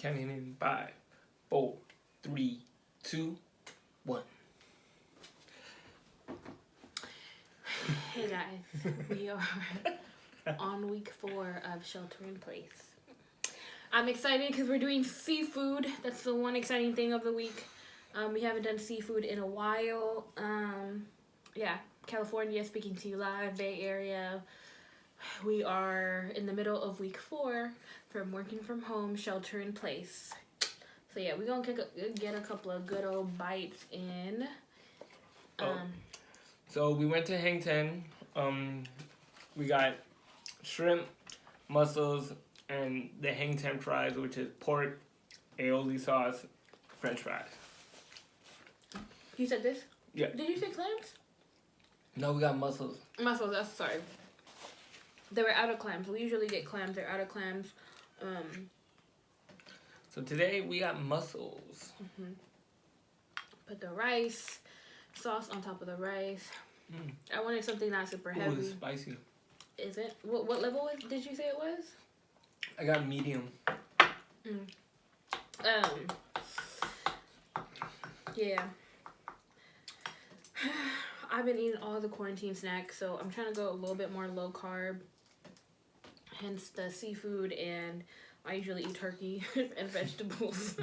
Counting in 5, 4, 3, 2, 1. Hey guys, we are on week 4 of shelter in place. I'm excited because we're doing seafood. That's the one exciting thing of the week. We haven't done seafood in a while. Yeah, California, speaking to you live, Bay Area. We are in the middle of week 4 from working from home, shelter in place. So yeah, we're gonna get a couple of good old bites in. So we went to Hang Ten. We got shrimp, mussels, and the Hang Ten fries, which is pork, aioli sauce, French fries. You said this? Yeah. Did you say clams? No, we got mussels. Mussels, that's sorry. They were out of clams. We usually get clams. They're out of clams. So today we got mussels. Put the rice, sauce on top of the rice. I wanted something not super heavy. Ooh, it's spicy. Is it? What level did you say it was? I got medium. Yeah. I've been eating all the quarantine snacks, so I'm trying to go a little bit more low carb. Hence the seafood, and I usually eat turkey and vegetables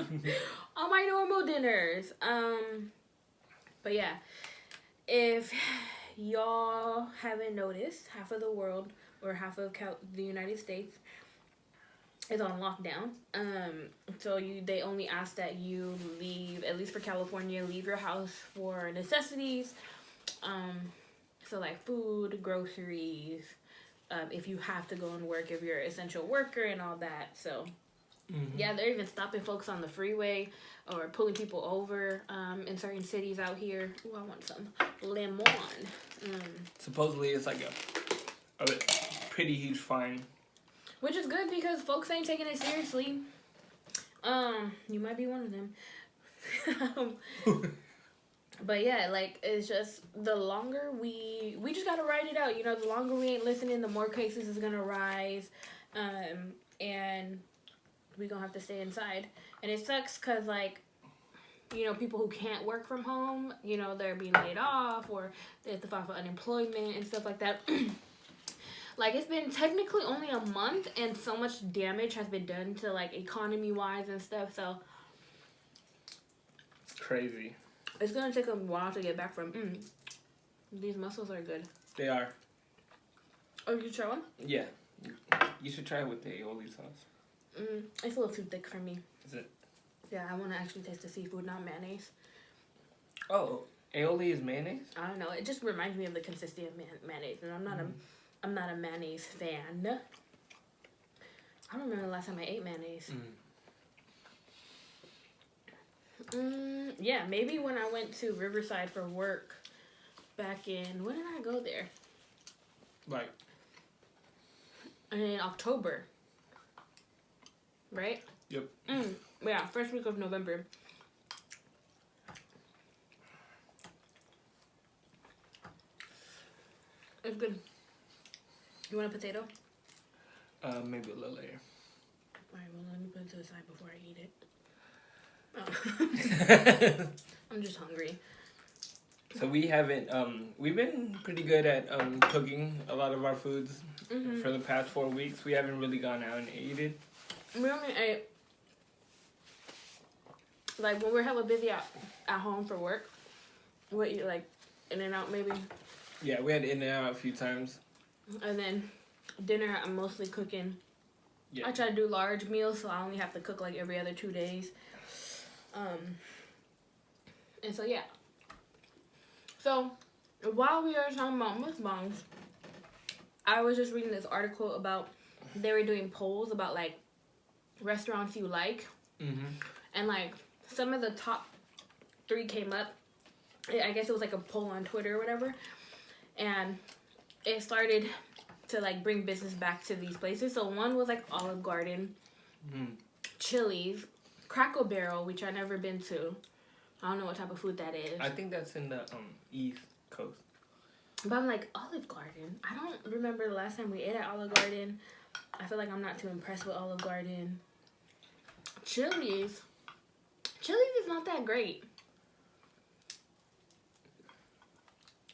on my normal dinners. But yeah, if y'all haven't noticed, half of the world or half of the United States is on lockdown. So they only ask that you leave, at least for California, leave your house for necessities. So like food, groceries, if you have to go and work, if you're an essential worker and all that. So yeah, they're even stopping folks on the freeway or pulling people over in certain cities out here. Ooh, I want some lemon. Supposedly it's like a pretty huge fine. Which is good because folks ain't taking it seriously. You might be one of them. But yeah, like, it's just the longer we just gotta ride it out. You know, the longer we ain't listening, the more cases is gonna rise. And we gonna have to stay inside. And it sucks because, like, you know, people who can't work from home, you know, they're being laid off or they have to file for unemployment and stuff like that. Like, it's been technically only a month and so much damage has been done to, like, economy-wise and stuff. So It's crazy. it's gonna take a while to get back from. These mussels are good. They are. Oh, you try one? Yeah. You should try it with the aioli sauce. It's a little too thick for me. Is it? Yeah, I want to actually taste the seafood, not mayonnaise. Oh, aioli is mayonnaise? I don't know. It just reminds me of the consistency of mayonnaise, and I'm not a mayonnaise fan. I don't remember the last time I ate mayonnaise. Yeah, maybe when I went to Riverside for work back in, when did I go there? Like, In October. Right? yep. Yeah, first week of November. It's good. You want a potato? Maybe a little later. Alright, well, let me put it to the side before I eat it. Oh. I'm just hungry. So we haven't, we've been pretty good at cooking a lot of our foods for the past 4 weeks. We haven't really gone out and eaten. We only ate, like, when we're hella busy at home for work, we eat, like, In-N-Out maybe. Yeah, we had In-N-Out a few times. And then dinner, I'm mostly cooking. Yeah. I try to do large meals, so I only have to cook, like, every other 2 days. And so, yeah. So, while we are talking about mukbangs, I was just reading this article about, they were doing polls about, like, restaurants you like. And, like, some of the top 3 came up. I guess it was, like, a poll on Twitter or whatever. And it started to, like, bring business back to these places. So, one was, like, Olive Garden, Chili's, Cracker Barrel, which I've never been to. I don't know what type of food that is. I think that's in the East Coast. But I'm like, Olive Garden? I don't remember the last time we ate at Olive Garden. I feel like I'm not too impressed with Olive Garden. Chili's is not that great.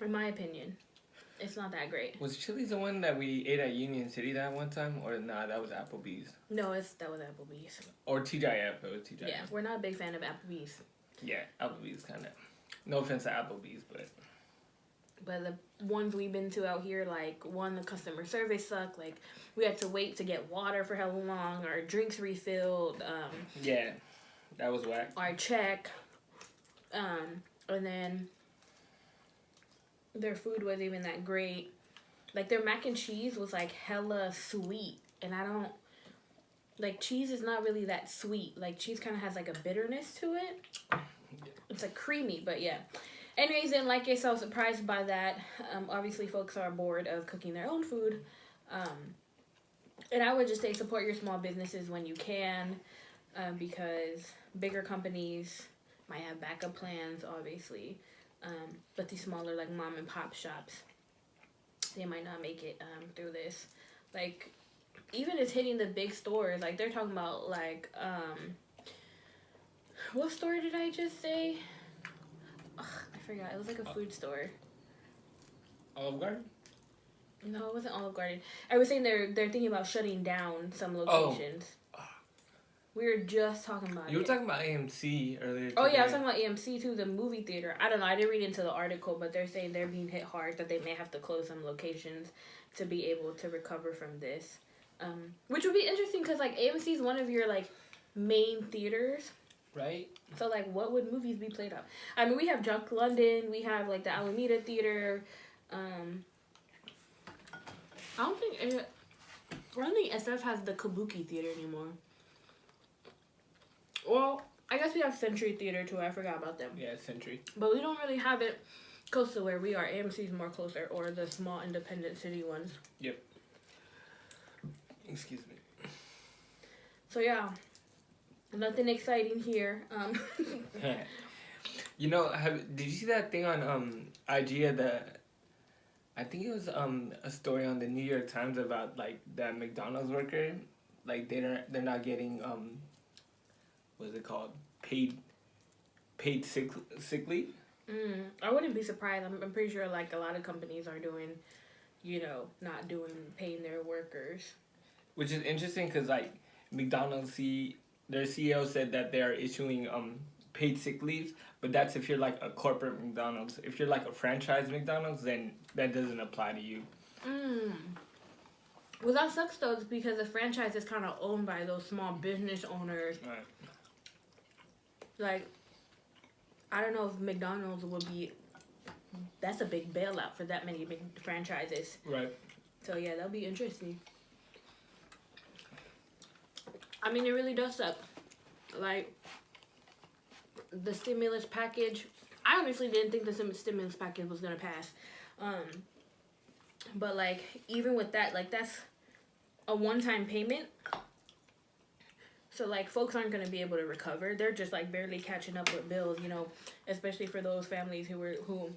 In my opinion, it's not that great. Was Chili's the one that we ate at Union City that one time? Or nah, that was Applebee's. No, that was Applebee's. Or TGIF. It was TGIF. Yeah, we're not a big fan of Applebee's. Yeah, Applebee's kind of. No offense to Applebee's, but. But the ones we've been to out here, like, the customer service sucked. Like, we had to wait to get water for how long, our drinks refilled. Yeah, that was whack. Our check. And then their food wasn't even that great. Like, their mac and cheese was, like, hella sweet. And I don't... Like, cheese is not really that sweet. Like, cheese kind of has, like, a bitterness to it. It's, like, creamy, but yeah. Anyways, didn't like it, so I was surprised by that. Obviously, folks are bored of cooking their own food. And I would just say support your small businesses when you can, because bigger companies might have backup plans, obviously. But these smaller, like, mom and pop shops, they might not make it through this. Like, even it's hitting the big stores. Like, they're talking about, like, what store did I just say? Ugh, I forgot. It was like a food store. Olive Garden? No, it wasn't Olive Garden. I was saying they're thinking about shutting down some locations. Oh. We were just talking about You were talking about AMC earlier today. Oh, yeah, I was talking about AMC, too, the movie theater. I don't know. I didn't read into the article, but they're saying they're being hit hard, that they may have to close some locations to be able to recover from this. Which would be interesting because, like, AMC is one of your, like, main theaters. Right? So, like, what would movies be played up? I mean, we have Junk London. We have, like, the Alameda Theater. I don't think SF has the Kabuki Theater anymore. Well, I guess we have Century Theater, too. I forgot about them. Yeah, Century. But we don't really have it close to where we are. AMC's more closer, or the small independent city ones. Yep. Excuse me. So, yeah. Nothing exciting here. You know, did you see that thing on IG of I think it was a story on the New York Times about like that McDonald's worker, like they're not getting what is it called, paid sick leave. I wouldn't be surprised. I'm pretty sure like a lot of companies are doing, not paying their workers. Which is interesting because like McDonald's their CEO said that they are issuing paid sick leaves, but that's if you're like a corporate McDonald's. If you're like a franchise McDonald's, then that doesn't apply to you. Well, that sucks though, because the franchise is kind of owned by those small business owners. Right. Like, I don't know if McDonald's would be. That's a big bailout for that many big franchises. Right. So yeah, that'll be interesting. I mean, it really does suck. Like, the stimulus package, I honestly didn't think the stimulus package was going to pass. But, like, even with that, like, that's a one-time payment. So, like, folks aren't going to be able to recover. They're just, like, barely catching up with bills, especially for those families who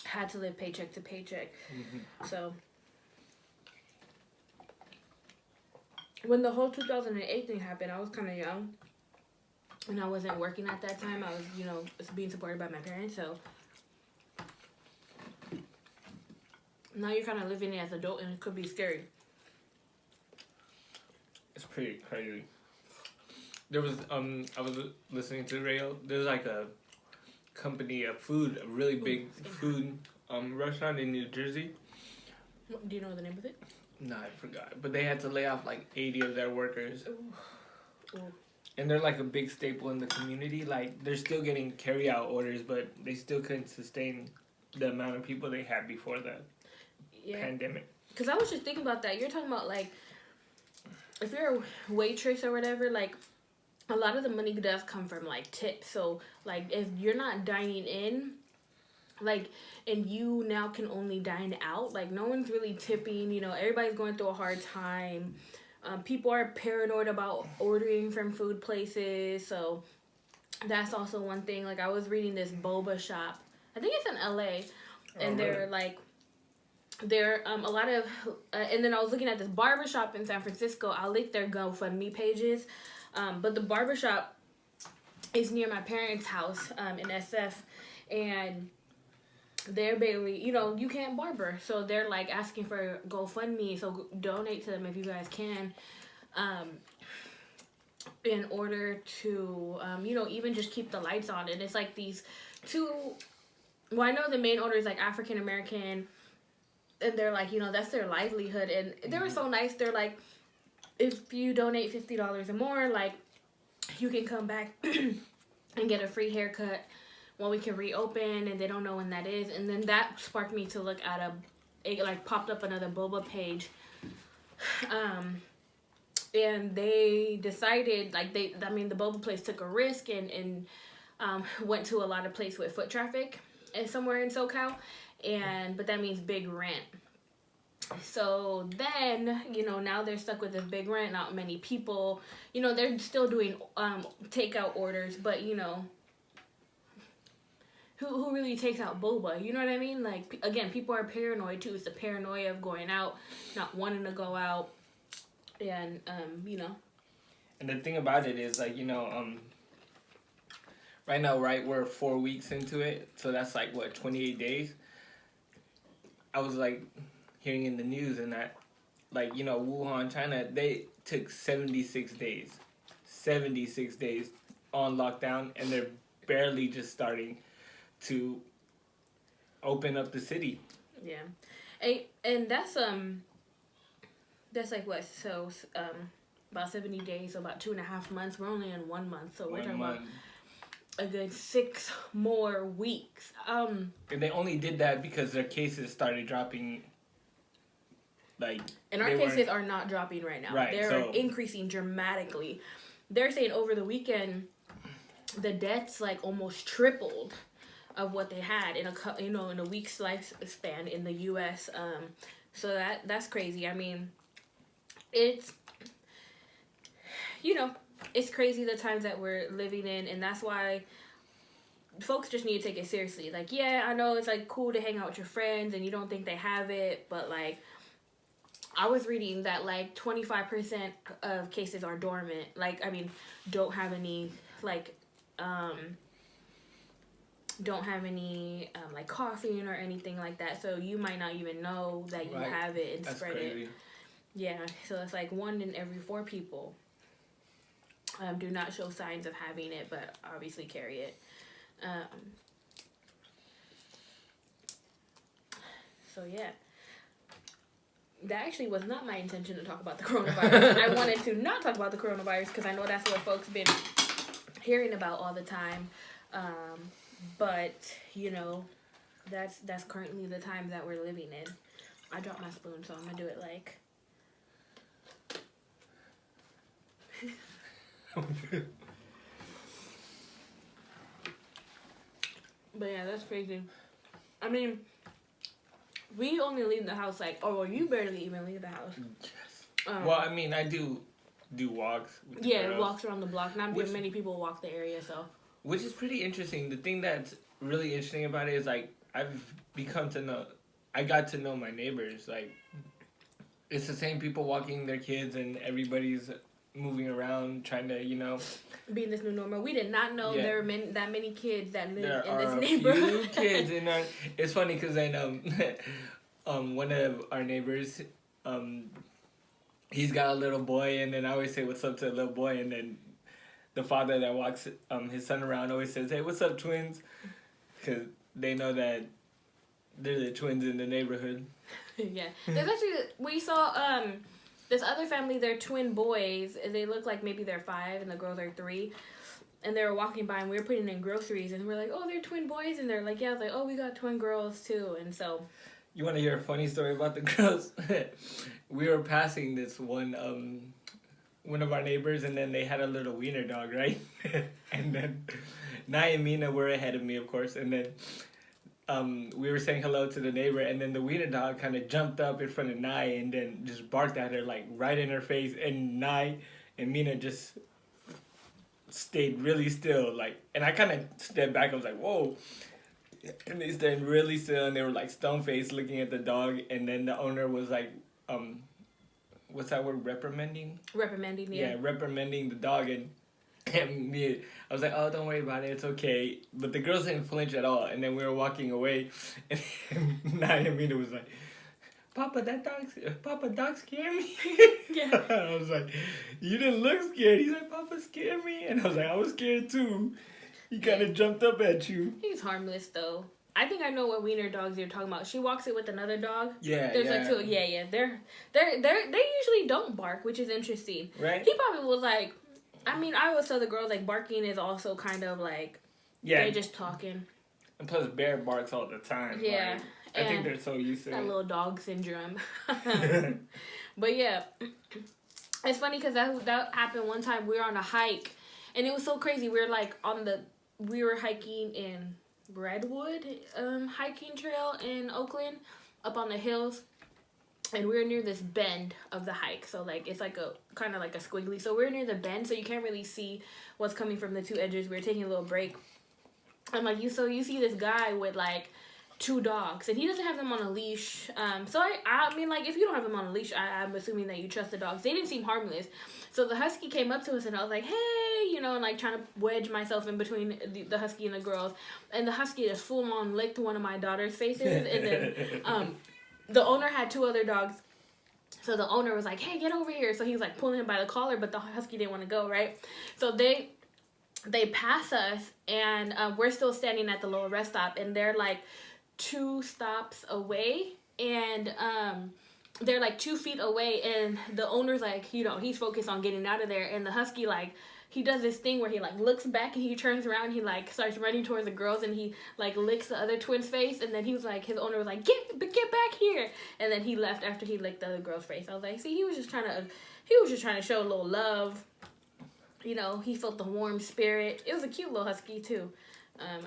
had to live paycheck to paycheck. Mm-hmm. So, when the whole 2008 thing happened, I was kind of young. And I wasn't working at that time. I was, being supported by my parents. So now you're kind of living it as an adult, and it could be scary. It's pretty crazy. There was, I was listening to the radio. There's like a company, a really big food restaurant in New Jersey. Do you know the name of it? No, I forgot. But they had to lay off like 80 of their workers. Ooh. And they're like a big staple in the community. Like, they're still getting carry-out orders, but they still couldn't sustain the amount of people they had before the pandemic. Because I was just thinking about that. You're talking about, like, if you're a waitress or whatever, like, a lot of the money does come from, like, tips. So, like, if you're not dining in, like, and you now can only dine out, like, no one's really tipping. Everybody's going through a hard time. People are paranoid about ordering from food places, so that's also one thing. Like, I was reading this boba shop. I think it's in LA, and they're like, a lot of, and then I was looking at this barber shop in San Francisco. I'll link their GoFundMe pages. But the barbershop is near my parents' house in SF, and they're barely, you can't barber. So they're like asking for GoFundMe. So donate to them if you guys can. In order to, even just keep the lights on. And it's like these two, well, I know the main owner is like African American, and they're like, that's their livelihood. And they were so nice. They're like, if you donate $50 or more, like, you can come back and get a free haircut when we can reopen, and they don't know when that is. And then that sparked me to look at it like popped up another boba page. And they decided, like, the boba place took a risk and went to a lot of places with foot traffic and somewhere in SoCal, but that means big rent. So then, now they're stuck with this big rent, not many people, they're still doing takeout orders, but, who really takes out boba? You know what I mean? Like, again, people are paranoid, too. It's the paranoia of going out, not wanting to go out. And And the thing about it is, like, right now, we're 4 weeks into it, so that's like, 28 days? I was, like, hearing in the news and that, like, Wuhan, China, they took 76 days on lockdown, and they're barely just starting to open up the city. Yeah. And that's like what, so about 70 days, so about 2.5 months. We're only in 1 month, so we're talking about a good 6 more weeks. And they only did that because their cases started dropping. Like, and our cases are not dropping right now. Right, they're increasing dramatically. They're saying over the weekend the deaths like almost tripled of what they had in a week's lifespan in the U.S. So that's crazy. I mean, it's it's crazy the times that we're living in, and that's why folks just need to take it seriously. Like, yeah, I know it's like cool to hang out with your friends and you don't think they have it, but like, I was reading that like 25% of cases are dormant. Like, I mean, don't have any like like coughing or anything like that. So you might not even know that you have it and spread it. Yeah, so it's like 1 in every 4 people do not show signs of having it, but obviously carry it. So yeah. That actually was not my intention to talk about the coronavirus. I wanted to not talk about the coronavirus because I know that's what folks been hearing about all the time. But that's currently the times that we're living in. I dropped my spoon, so I'm gonna do it like. But yeah, that's crazy. I mean, we only leave the house like, you barely even leave the house. Yes. Well, I mean, I do walks. Yeah, walks around the block. Not many people walk the area, so. Which is pretty interesting. The thing that's really interesting about it is like I got to know my neighbors. Like, it's the same people walking their kids, and everybody's moving around trying to be in this new normal. We did not know there were that many kids that live in this neighborhood. There are a few kids in our. It's funny because then one of our neighbors he's got a little boy, and then I always say what's up to the little boy, and then the father that walks his son around always says, "Hey, what's up, twins?" Because they know that they're the twins in the neighborhood. Yeah, there's actually we saw this other family. They're twin boys, and they look like maybe they're 5 and the girls are 3. And they were walking by, and we were putting in groceries, and we're like, "Oh, they're twin boys," and they're like, "Yeah." I was like, "Oh, we got twin girls too," and so. You want to hear a funny story about the girls? We were passing this one of our neighbors, and then they had a little wiener dog, right? And then Nai and Mina were ahead of me, of course, and then we were saying hello to the neighbor, and then the wiener dog kind of jumped up in front of Nai and then just barked at her, like, right in her face, and Nai and Mina just stayed really still, like, and I kind of stepped back. I was like, whoa. And they stayed really still, and they were like stone faced looking at the dog, and then the owner was like, what's that word? Reprimanding. Reprimanding. Yeah, reprimanding the dog, and me, I was like, oh, don't worry about it, it's okay. But the girls didn't flinch at all, and then we were walking away, and Nadia Mina was like, Papa, dog scared me. Yeah. I was like, you didn't look scared. He's like, Papa scared me, and I was like, I was scared too. He kind of jumped up at you. He's harmless though. I think I know what wiener dogs you're talking about. She walks it with another dog. Yeah, There's like two. Yeah. They usually don't bark, which is interesting. Right. He probably was like, I mean, I always tell the girls like barking is also kind of like, they're just talking. And plus, bear barks all the time. Yeah. Like, I think they're so used to that it. little dog syndrome. But yeah, it's funny because that happened one time. We were on a hike, and it was so crazy. We were hiking in Redwood hiking trail in Oakland, up on the hills, and we were near this bend of the hike. So like it's like a kind of like a squiggly. So we're near the bend, so you can't really see what's coming from the two edges. We were taking a little break, and like you see this guy with like 2 dogs, and he doesn't have them on a leash. So I mean, like, if you don't have them on a leash, I'm assuming that you trust the dogs. They didn't seem harmless. So the husky came up to us, and I was like, hey, you know, and like trying to wedge myself in between the husky and the girls. And the husky just full on licked one of my daughter's faces. And then the owner had 2 other dogs. So the owner was like, hey, get over here. So he was like pulling him by the collar, but the husky didn't want to go, right? So they pass us, and we're still standing at the little rest stop, and they're like 2 stops away, and they're like 2 feet away, and the owner's like, you know, he's focused on getting out of there, and the husky, like, he does this thing where he like looks back and he turns around, he like starts running towards the girls, and he like licks the other twin's face, and then he was like, his owner was like, get back here, and then he left after he licked the other girl's face. I was like, see, he was just trying to show a little love, you know. He felt the warm spirit. It was a cute little husky too.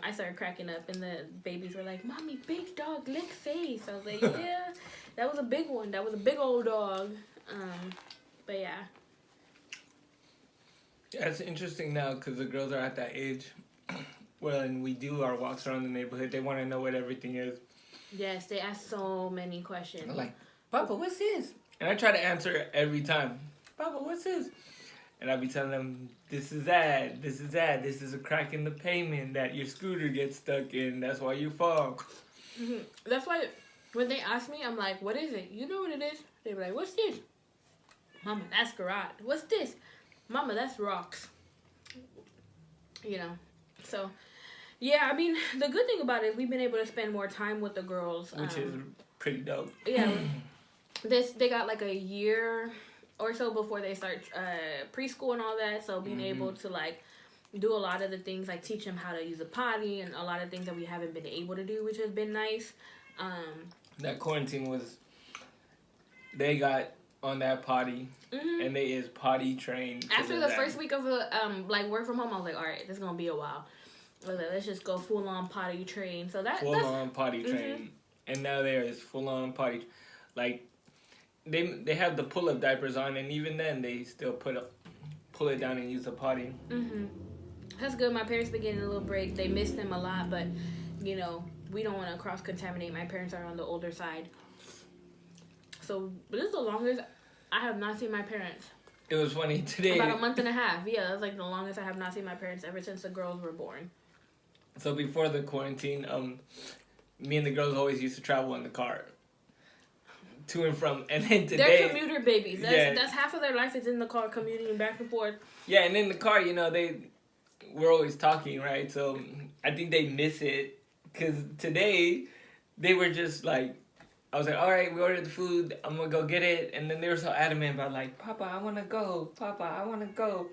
I started cracking up, and the babies were like, Mommy, big dog, lick face. I was like, yeah, that was a big one. That was a big old dog. But yeah. Yeah, it's interesting now because the girls are at that age when we do our walks around the neighborhood. They want to know what everything is. Yes, they ask so many questions. I'm like, Papa, what's this? And I try to answer every time. Papa, what's this? And I'll be telling them, this is a crack in the pavement that your scooter gets stuck in. That's why you fall. Mm-hmm. That's why when they ask me, I'm like, what is it? You know what it is? They be like, what's this? Mama, that's garage. What's this? Mama, that's rocks. You know, so, yeah, I mean, the good thing about it is we've been able to spend more time with the girls. Which is pretty dope. Yeah. They got like a year or so before they start preschool and all that, so being able to like do a lot of the things, like teach them how to use a potty and a lot of things that we haven't been able to do, which has been nice. That quarantine was, they got on that potty, and they is potty trained. After the first week of like work from home, I was like, all right, this is gonna be a while. I was like, let's just go full on potty train. So that's potty train, and now there is full on potty, like. They have the pull-up diapers on, and even then they still pull it down and use the potty. That's good. My parents been getting a little break. They miss them a lot, but you know, we don't want to cross-contaminate. My parents are on the older side, so this is the longest I have not seen my parents. It was funny today. About a month and a half. Yeah, that's like the longest I have not seen my parents ever since the girls were born. So before the quarantine, me and the girls always used to travel in the car. To and from, and then today they're commuter babies. That's half of their life is in the car, commuting back and forth. Yeah, and in the car, you know, we're always talking, right? So I think they miss it because today they were just like, I was like, all right, we ordered the food, I'm gonna go get it, and then they were so adamant about like, Papa, I wanna go, Papa, I wanna go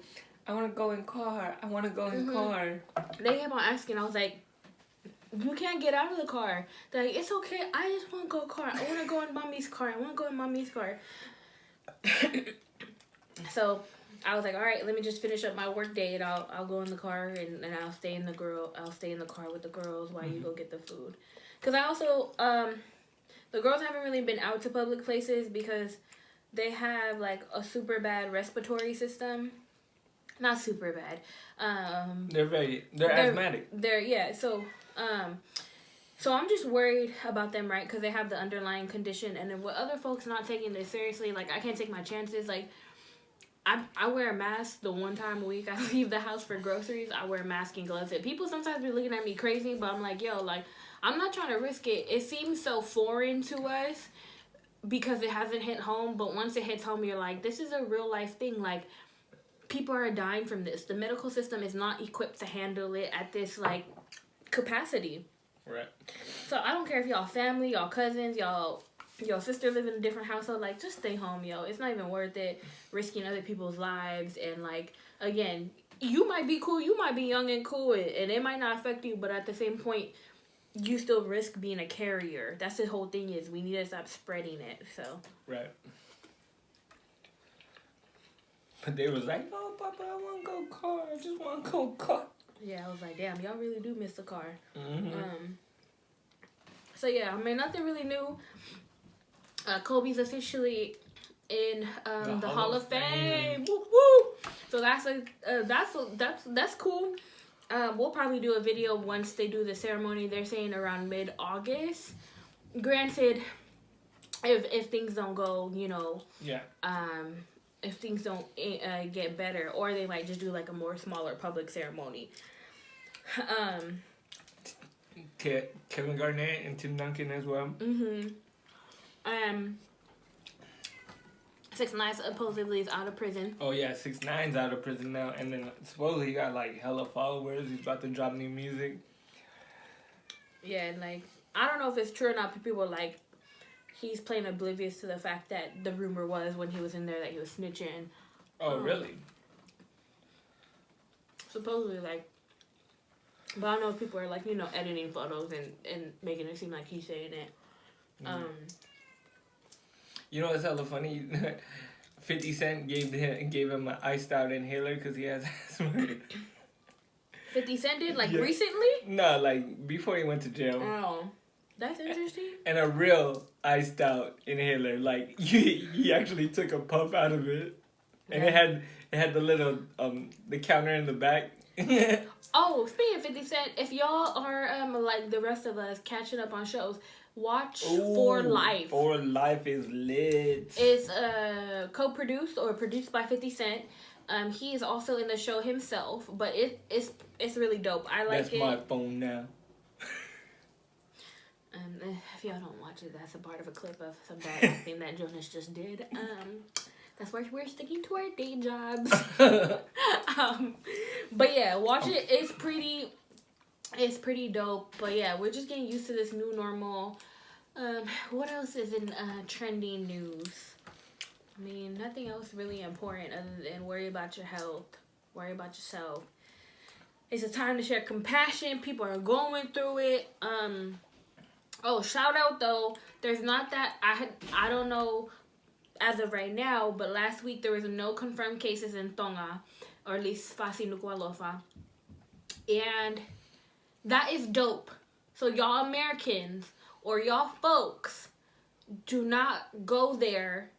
in car, I wanna go in car. They kept on asking. I was like, you can't get out of the car. They're like, it's okay. I just want to go car. I want to go in mommy's car. I want to go in mommy's car. So I was like, all right, let me just finish up my work day, and I'll go in the car, and I'll stay in the car with the girls while you go get the food. Because I also the girls haven't really been out to public places because they have like a super bad respiratory system. Not super bad. They're asthmatic. So So I'm just worried about them, right? Because they have the underlying condition, and then with other folks not taking this seriously, like I can't take my chances. Like I wear a mask the one time a week I leave the house for groceries. I wear a mask and gloves. And people sometimes be looking at me crazy, but I'm like, yo, like I'm not trying to risk it. It seems so foreign to us because it hasn't hit home. But once it hits home, you're like, this is a real life thing. Like people are dying from this. The medical system is not equipped to handle it at this like capacity. Right. So I don't care if y'all family, y'all cousins, your sister live in a different household. Like, just stay home, yo. It's not even worth it risking other people's lives. And like, again, you might be cool, you might be young and cool, and it might not affect you. But at the same point, you still risk being a carrier. That's the whole thing. Is we need to stop spreading it. So right. But they was like, "Oh, Papa, I want to go car. I just want to go car." yeah, I was like, damn, y'all really do miss the car. Mm-hmm. So yeah, I mean, nothing really new. Kobe's officially in the Hall of Fame. Woo woo! So that's cool. We'll probably do a video once they do the ceremony. They're saying around mid-August. Granted, if things don't go, Yeah. if things don't get better, or they might just do like a more smaller public ceremony. Kevin Garnett and Tim Duncan as well. 6ix9ine supposedly is out of prison. Oh yeah, 6ix9ine's out of prison now, and then supposedly he got like hella followers. He's about to drop new music. Yeah, and like I don't know if it's true or not, but people are like he's playing oblivious to the fact that the rumor was when he was in there that he was snitching. Oh really? Supposedly, like, but I don't know if people are like editing photos and making it seem like he's saying it. You know what's hella funny? 50 Cent gave him an iced out inhaler because he has asthma. 50 Cent did? Like, Yeah. recently? No, like, before he went to jail. Oh. That's interesting. And a real iced out inhaler. Like, he actually took a puff out of it. And Yeah. it had the little, the counter in the back. Oh, speaking of 50 Cent, if y'all are, like the rest of us, catching up on shows, watch For Life. For Life is lit. It's co-produced or produced by 50 Cent. He is also in the show himself, but it's really dope. I like it. That's my phone now. If y'all don't watch it, that's a part of a clip of some bad acting that Jonas just did. That's why we're sticking to our day jobs. But yeah, watch it. It's pretty dope. But yeah, we're just getting used to this new normal. What else is in trending news? I mean, nothing else really important other than worry about your health, worry about yourself. It's a time to share compassion. People are going through it. Oh, shout out though. There's not that I don't know as of right now, but last week there was no confirmed cases in Tonga, or at least Fasi Nuku'alofa, and that is dope. So y'all Americans or y'all folks, do not go there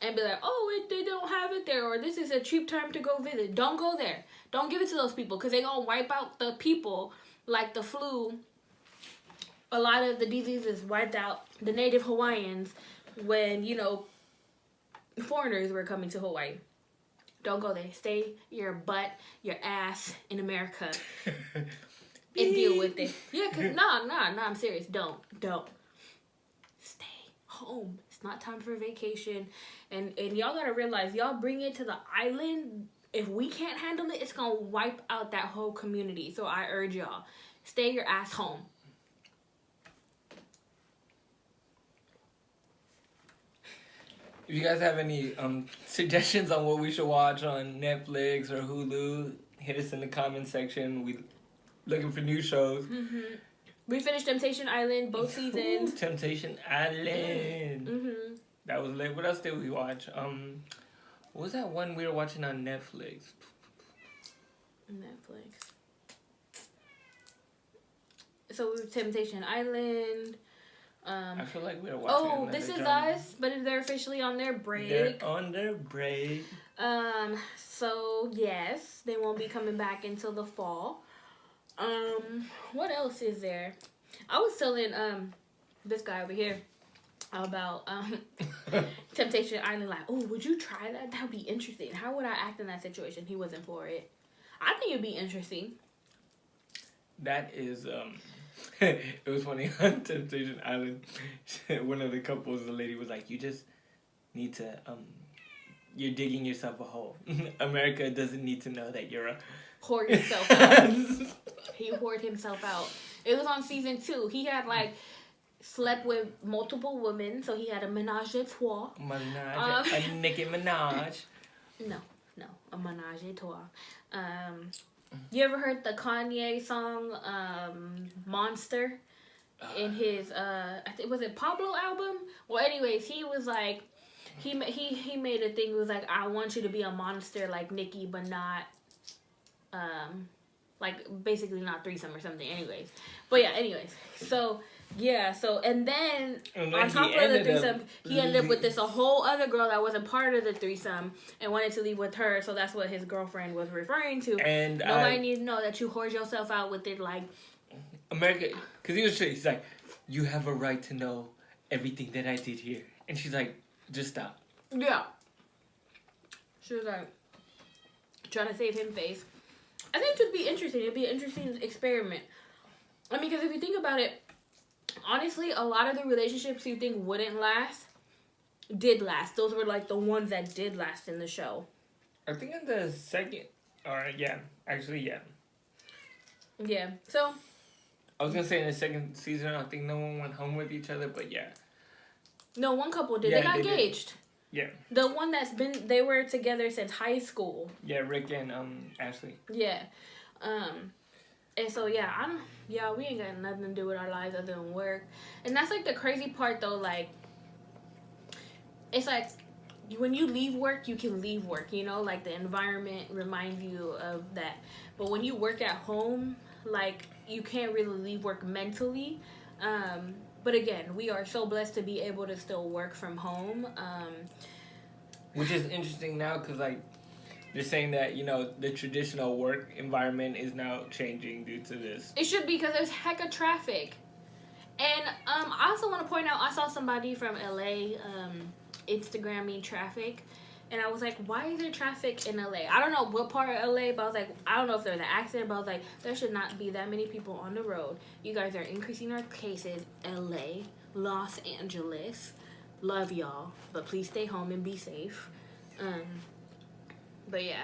and be like, oh, they don't have it there, or this is a cheap time to go visit. Don't go there. Don't give it to those people, because they're going to wipe out the people like the flu. A lot of the diseases wiped out the native Hawaiians when, foreigners were coming to Hawaii. Don't go there. Stay your butt, your ass in America and deal with it. Yeah, because, no, I'm serious. Don't. Stay home. It's not time for vacation. And y'all got to realize, y'all bring it to the island. If we can't handle it, it's going to wipe out that whole community. So I urge y'all, stay your ass home. If you guys have any suggestions on what we should watch on Netflix or Hulu, hit us in the comment section. We looking for new shows. Mm-hmm. We finished Temptation Island, both seasons. Ooh, Temptation Island. Mm-hmm. That was lit. What else did we watch? What was that one we were watching on Netflix? So Temptation Island. I feel like we were watching This Is drama. Us, but they're officially on their break. They're on their break. So yes, they won't be coming back until the fall. What else is there? I was telling this guy over here about Temptation Island. Like, oh, would you try that? That'd be interesting. How would I act in that situation? He wasn't for it. I think it'd be interesting. That is it was funny on Temptation Island. One of the couples, the lady was like, "You just need to you're digging yourself a hole. America doesn't need to know that you're a Whore himself out. He whored himself out. It was on season 2. He had like slept with multiple women, so he had a menage a trois. a Nicki Minaj. No, a menage a trois. You ever heard the Kanye song Monster in his I think was it Pablo album? Well, anyways, he was like he made a thing. It was like, I want you to be a monster like Nicki, but not like basically not threesome or something. Anyways, but yeah, anyways, so. Yeah, so, and then on top of the threesome, he ended up with a whole other girl that wasn't part of the threesome and wanted to leave with her, so that's what his girlfriend was referring to. And nobody needs to know that you whored yourself out with it, like... America, because he's like, you have a right to know everything that I did here. And she's like, just stop. Yeah. She was like, trying to save him face. I think it'd be interesting. It'd be an interesting experiment. I mean, because if you think about it, honestly, a lot of the relationships you think wouldn't last, did last. Those were like the ones that did last in the show. I think in the second, yeah. Yeah, so. I was going to say in the second season, I think no one went home with each other, but yeah. No, one couple did. Yeah, they got engaged. Did. Yeah. The one they were together since high school. Yeah, Rick and Ashley. Yeah. And so, we ain't got nothing to do with our lives other than work. And that's, like, the crazy part, though, like, it's like, when you leave work, you can leave work, you know? Like, the environment reminds you of that. But when you work at home, like, you can't really leave work mentally. But, again, we are so blessed to be able to still work from home. Which is interesting now, because, like, they're saying that, you know, the traditional work environment is now changing due to this. It should be, because there's heck of traffic. And I also want to point out, I saw somebody from LA Instagramming traffic. And I was like, why is there traffic in LA? I don't know what part of LA, but I was like, I don't know if there's an accident, but I was like, there should not be that many people on the road. You guys are increasing our cases. LA, Los Angeles. Love y'all. But please stay home and be safe. But yeah,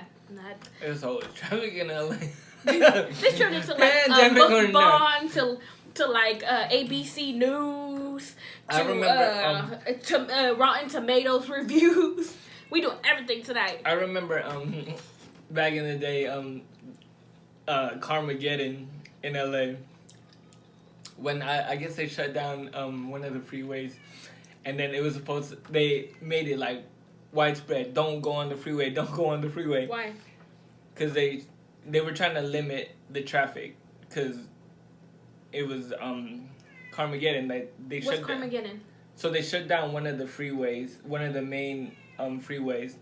there's always traffic in LA. This turned into like Mukbang to like ABC News to I remember to Rotten Tomatoes reviews. We doing everything tonight. I remember back in the day Carmageddon in LA when I guess they shut down one of the freeways, and then it was they made it like widespread. Don't go on the freeway. Don't go on the freeway. Why? Because they were trying to limit the traffic. Because it was Carmageddon. They What's shut Carmageddon? Down. So they shut down one of the freeways, one of the main freeways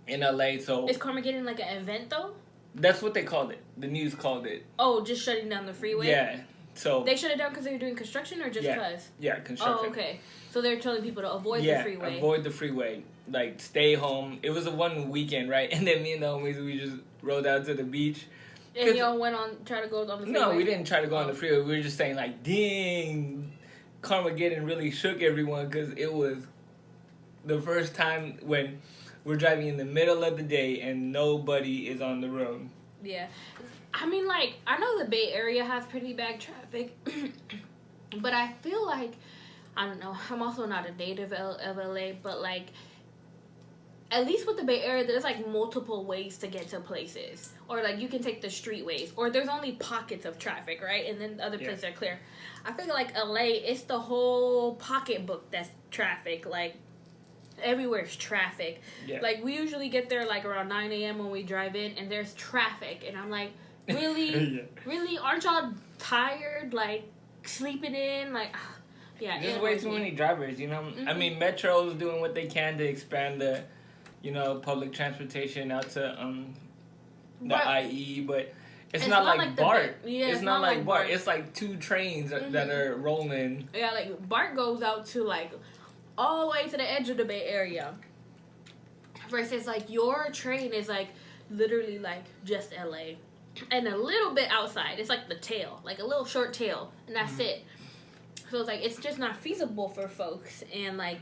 in LA. So is Carmageddon like an event though? That's what they called it. The news called it. Oh, just shutting down the freeway. Yeah. So they shut it down because they were doing construction, or just because? Yeah, construction. Oh, okay. So they're telling people to avoid the freeway. Avoid the freeway. Like, stay home. It was a one weekend, right? And then me and the homies, we just rode out to the beach. And y'all try to go on the freeway? No, we didn't try to go on the freeway. We were just saying, like, dang, Carmageddon really shook everyone, because it was the first time when we're driving in the middle of the day and nobody is on the road. Yeah. I mean, like, I know the Bay Area has pretty bad traffic, but I feel like, I don't know, I'm also not a native of LA, but, like, at least with the Bay Area, there's, like, multiple ways to get to places. Or, like, you can take the streetways. Or there's only pockets of traffic, right? And then other places are clear. I feel like LA, it's the whole pocketbook that's traffic. Like, everywhere's traffic. Yeah. Like, we usually get there, like, around 9 a.m. when we drive in, and there's traffic. And I'm like, really? Really? Aren't y'all tired? Like, sleeping in? Like, yeah. There's way too many drivers, you know? Mm-hmm. I mean, Metro's doing what they can to expand the, you know, public transportation out to the IE, but It's not like BART. It's not like BART. It's like 2 trains that are rolling. Yeah, like BART goes out to like all the way to the edge of the Bay Area. Versus like your train is like literally like just LA. And a little bit outside. It's like the tail. Like a little short tail. And that's it. So it's like it's just not feasible for folks. And like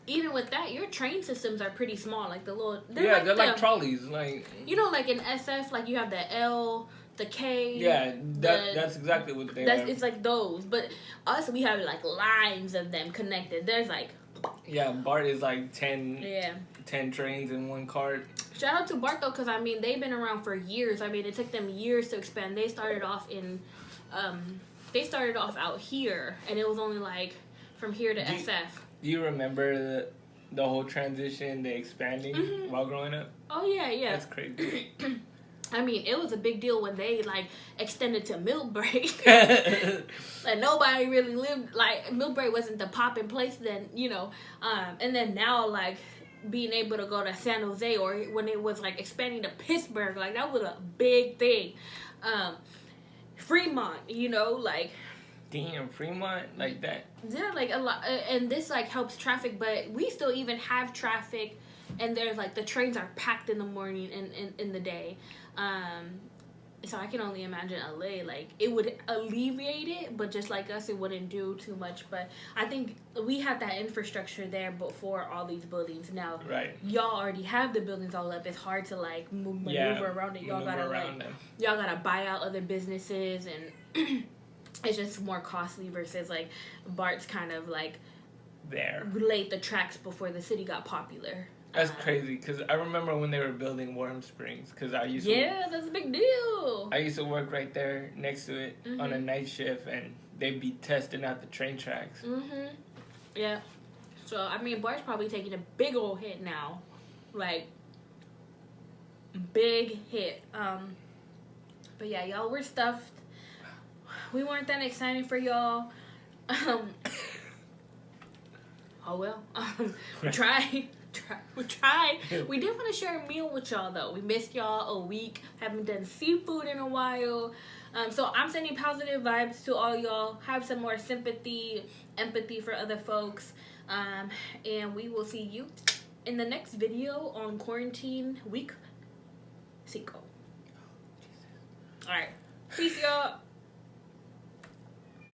even with that, your train systems are pretty small. Like the little they're like trolleys. Like like in SF, like you have the L, the K. Yeah, that's exactly what they are. It's like those. But us, we have like lines of them connected. There's like BART is like 10 trains in one cart. Shout out to BART though, because I mean they've been around for years. I mean it took them years to expand. They started off out here, and it was only like from here to SF. Do you remember the whole transition, the expanding while growing up? Oh yeah. That's crazy. I mean, it was a big deal when they like extended to Millbrae. Like nobody really lived. Like Millbrae wasn't the poppin' place then, and then now like being able to go to San Jose, or when it was like expanding to Pittsburgh, like that was a big thing. Fremont, like. Damn, Fremont, like that. Yeah, like a lot, and this like helps traffic, but we still even have traffic, and there's like the trains are packed in the morning and in the day. So I can only imagine LA, like it would alleviate it, but just like us, it wouldn't do too much. But I think we had that infrastructure there before all these buildings. Now, y'all already have the buildings all up. It's hard to like maneuver around it. Y'all gotta buy out other businesses, and it's just more costly versus like BART's kind of like laid the tracks before the city got popular. That's crazy, because I remember when they were building Warm Springs, because I used to... Yeah, that's a big deal. I used to work right there next to it on a night shift, and they'd be testing out the train tracks. Yeah. So, I mean, BART's probably taking a big old hit now. Like, big hit. But yeah, y'all, we're stuffed. We weren't that excited for y'all. Oh well. We tried. We tried. We did want to share a meal with y'all though. We missed y'all a week. Haven't done seafood in a while. So I'm sending positive vibes to all y'all. Have some more sympathy, empathy for other folks. And we will see you in the next video on quarantine week 5. Alright. Peace y'all.